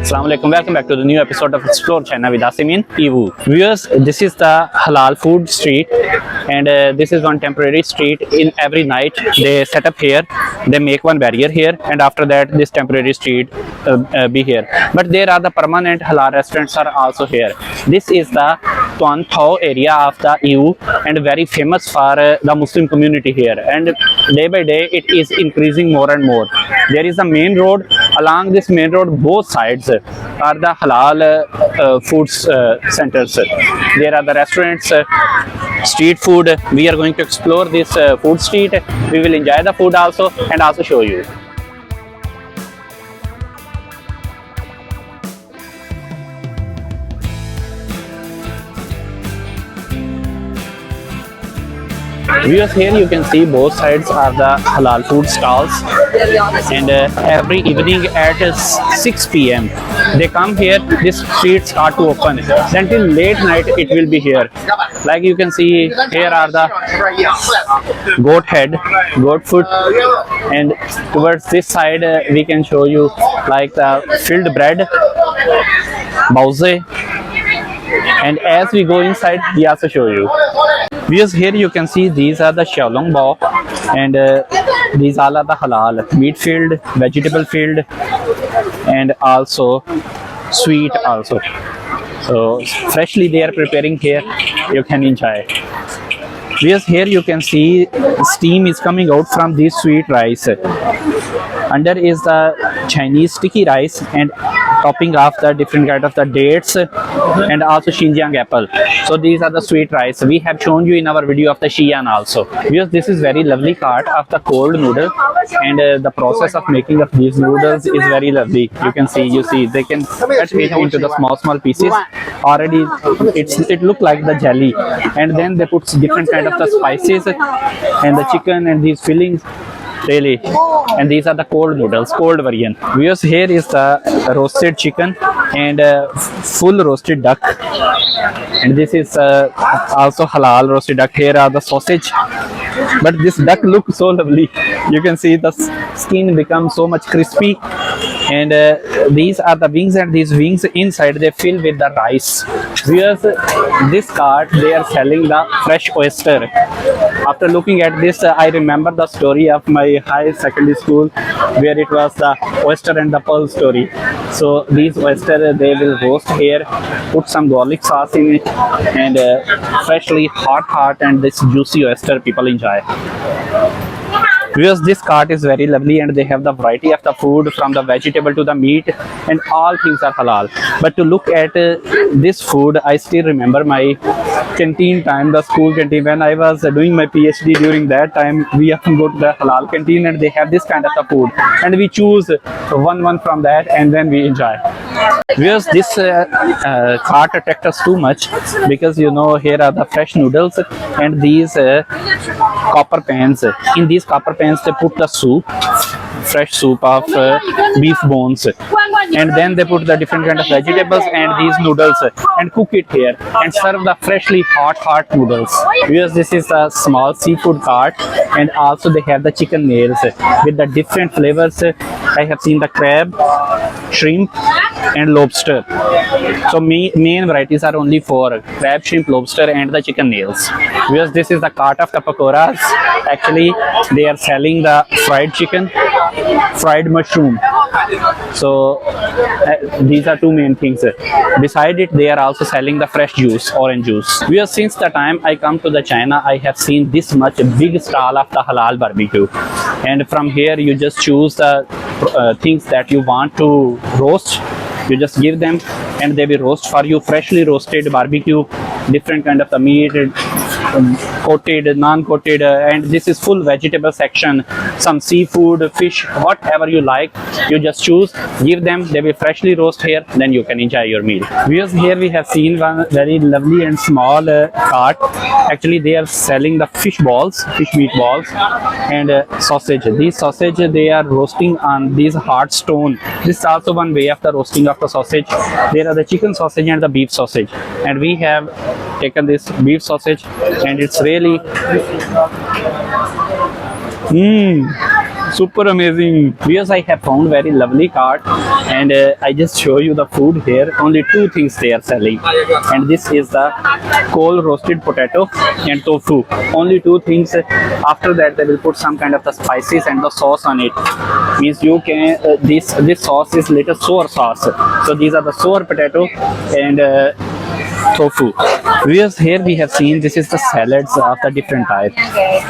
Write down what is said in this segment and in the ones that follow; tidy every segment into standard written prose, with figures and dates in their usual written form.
Assalamu alaikum. Welcome back to the new episode of Explore China with Asimin Iwu. Viewers, this is the halal food street, and this is one temporary street. In every night they set up here, they make one barrier here, and after that this temporary street be here. But there are the permanent halal restaurants are also here. This is the Tuan Thao area of the EU and very famous for the Muslim community here, and day by day it is increasing more and more. There is a main road. Along this main road both sides are the halal food centers. There are the restaurants, street food. We are going to explore this food street. We will enjoy the food also and also show you. Viewers, here you can see both sides are the halal food stalls, and every evening at 6 p.m. they come here. These streets are to open until late night. It will be here. Like you can see, here are the goat head, goat foot, and towards this side we can show you like the filled bread, bauze, and as we go inside we also show you. Because here you can see these are the xiaolong bao, and these all are the halal meat filled, vegetable filled, and also sweet also. So freshly they are preparing here. You can enjoy. Because here you can see steam is coming out from this sweet rice. Under is the Chinese sticky rice, and topping of the different kind of the dates and also Xinjiang apple. So these are the sweet rice. We have shown you in our video of the Xi'an also. Because this is very lovely cart of the cold noodle, and the process of making of these noodles is very lovely. You can see, they can cut it into the small pieces. Already it look like the jelly, and then they put different kind of the spices and the chicken and these fillings. Really, and these are the cold noodles, cold variant. Because here is the roasted chicken and full roasted duck, and this is also halal roasted duck. Here are the sausage, but this duck looks so lovely. You can see the skin becomes so much crispy, and these are the wings, and these wings inside they fill with the rice. Because this cart they are selling the fresh oyster. After looking at this, I remember the story of my high secondary school, where it was the oyster and the pearl story. So these oyster they will roast here, put some garlic sauce in it, and freshly hot, and this juicy oyster people enjoy. Because this cart is very lovely, and they have the variety of the food from the vegetable to the meat, and all things are halal. But to look at this food, I still remember my canteen time, the school canteen. When I was doing my PhD, during that time we often go to the halal canteen, and they have this kind of the food, and we choose one from that, and then we enjoy. Because this cart attracts us too much, because here are the fresh noodles and these copper pans. In these copper pans they put the soup, fresh soup of beef bones, and then they put the different kind of vegetables and these noodles and cook it here and serve the freshly hot noodles. Because this is a small seafood cart, and also they have the chicken nails with the different flavors. I have seen the crab, shrimp, and lobster. So main varieties are only 4: crab, shrimp, lobster, and the chicken nails. Because this is the cart of the pakoras. Actually they are selling the fried chicken, fried mushroom. So these are two main things. Beside it they are also selling the fresh juice, orange juice. Because since the time I come to the China, I have seen this much big stall of the halal barbecue, and from here you just choose the things that you want to roast. You just give them, and they will roast for you freshly roasted barbecue, different kind of the meat, coated, non-coated, and this is full vegetable section, some seafood, fish, whatever you like. You just choose, give them, they will freshly roast here, then you can enjoy your meal. Because here we have seen one very lovely and small cart. Actually they are selling the fish balls, fish meat balls, and sausage. These sausage they are roasting on these hard stone. This is also one way of the roasting of the sausage. There are the chicken sausage and the beef sausage, and we have taken this beef sausage, and it's really Super amazing. Because I have found very lovely cart, and I just show you the food here. Only two things they are selling, and this is the coal roasted potato and tofu. Only two things. After that, they will put some kind of the spices and the sauce on it. Means you can this sauce is little sour sauce. So these are the sour potato and tofu. Whereas here we have seen this is the salads of the different type.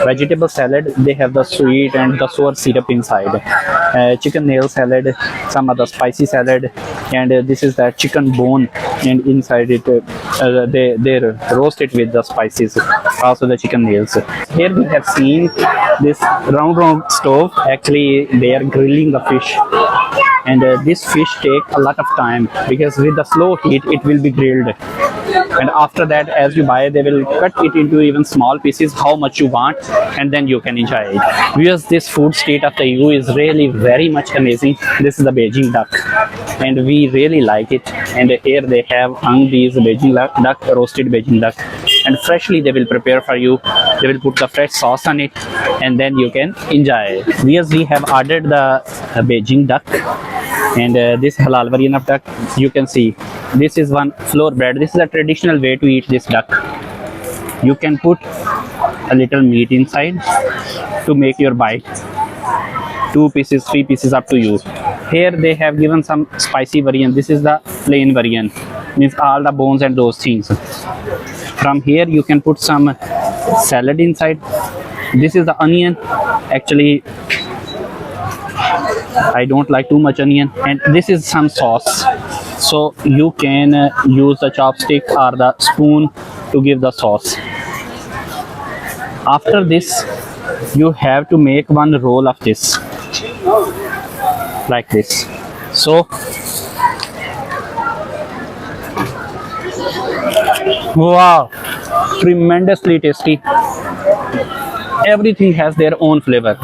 Vegetable salad, they have the sweet and the sour syrup inside. Chicken nail salad, some other spicy salad, and this is that chicken bone, and inside it they roast it with the spices. Also the chicken nails. Here we have seen this round stove. Actually, they are grilling the fish, and this fish take a lot of time because with the slow heat it will be grilled, and after that as you buy they will cut it into even small pieces how much you want, and then you can enjoy it. Because this food street of the EU is really very much amazing. This is the Beijing duck, and we really like it. And here they have hung these Beijing duck, roasted Beijing duck, and freshly they will prepare for you. They will put the fresh sauce on it, and then you can enjoy it. Because we have ordered the Beijing duck, and this halal variant of duck, you can see this is one flour bread. This is a traditional way to eat this duck. You can put a little meat inside to make your bite. 2 pieces, 3 pieces, up to you. Here they have given some spicy variant. This is the plain variant, means all the bones and those things. From here you can put some salad inside. This is the onion. Actually, I don't like too much onion. And this is some sauce, so you can use the chopstick or the spoon to give the sauce. After this you have to make one roll of this, like this. So wow, tremendously tasty. Everything has their own flavor.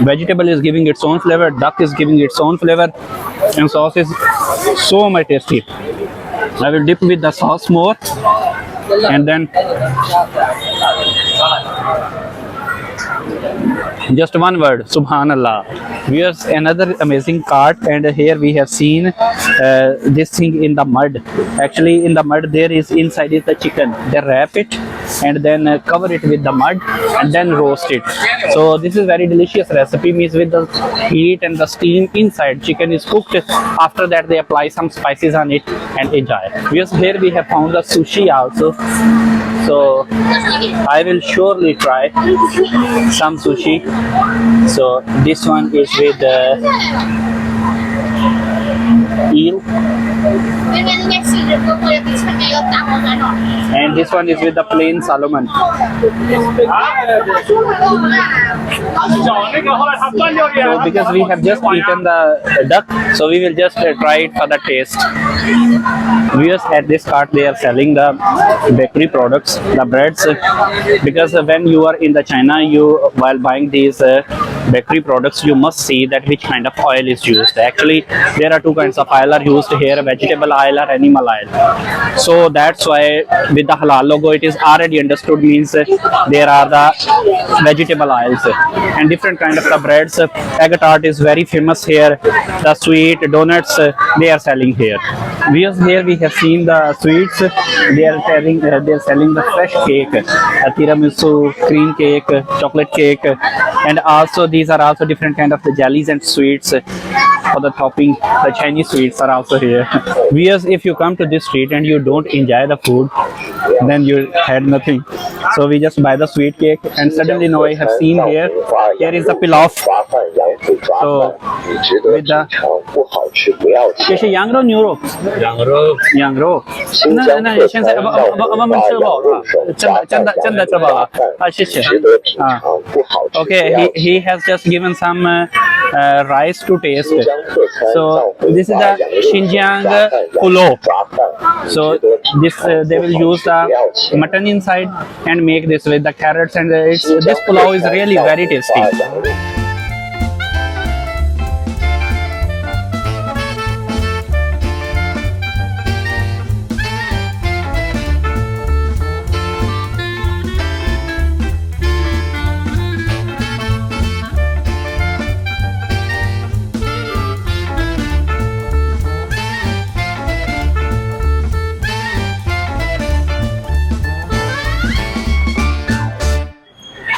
Vegetable is giving its own flavor, duck is giving its own flavor, and sauce is so much tasty. I will dip with the sauce more, and then just one word, subhanallah. Here's another amazing cart, and here we have seen this thing in the mud. Actually, in the mud there is inside is the chicken. They wrap it and then cover it with the mud and then roast it. So this is very delicious recipe. Means with the heat and the steam inside, chicken is cooked. After that they apply some spices on it and enjoy. Because here we have found the sushi also. So I will surely try some sushi. So this one is with eel, and this one is with the plain salmon. So because we have just eaten the duck, so we will just try it for the taste. Viewers, at this cart they are selling the bakery products, the breads, because when you are in the China, you while buying these bakery products, you must see that which kind of oil is used. Actually, there are two kinds of oil are used here: vegetable oil or animal oil. So that's why with the halal logo, it is already understood, means there are the vegetable oils and different kind of the breads. Egg tart is very famous here. The sweet donuts they are selling here. Here we have seen the sweets. They are selling the fresh cake, tiramisu, cream cake, chocolate cake, and also these are also different kind of the jellies and sweets for the topping. The Chinese sweets are also here. If you come to this street and you don't enjoy the food, then you had nothing. So we just buy the sweet cake, and suddenly now I have seen here is the pilaf. So with the 这是羊肉牛肉，羊肉。那现在我们吃饱了，真的吃饱了啊，谢谢啊。Okay, he has just given some rice to taste. So this is the Xinjiang pulao. So this they will use the mutton inside and make this with the carrots, and this pulao is really very tasty.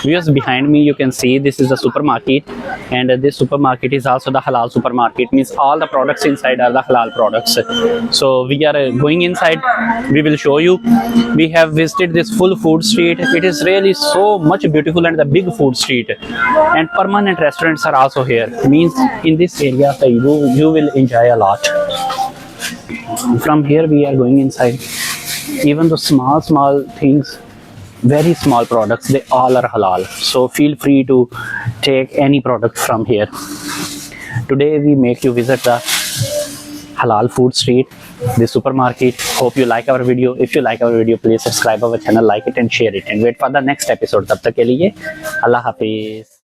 Viewers, behind me you can see this is a supermarket, and this supermarket is also the halal supermarket, means all the products inside are the halal products. So we are going inside, we will show you. We have visited this full food street. It is really so much beautiful and the big food street, and permanent restaurants are also here, means in this area you will enjoy a lot. From here we are going inside. Even the small things, very small products, they all are halal, so feel free to take any product from here. Today we make you visit the halal food street, the supermarket. Hope you like our video. If you like our video, please subscribe our channel, like it and share it, and wait for the next episode. Tab tak ke liye Allah Hafiz.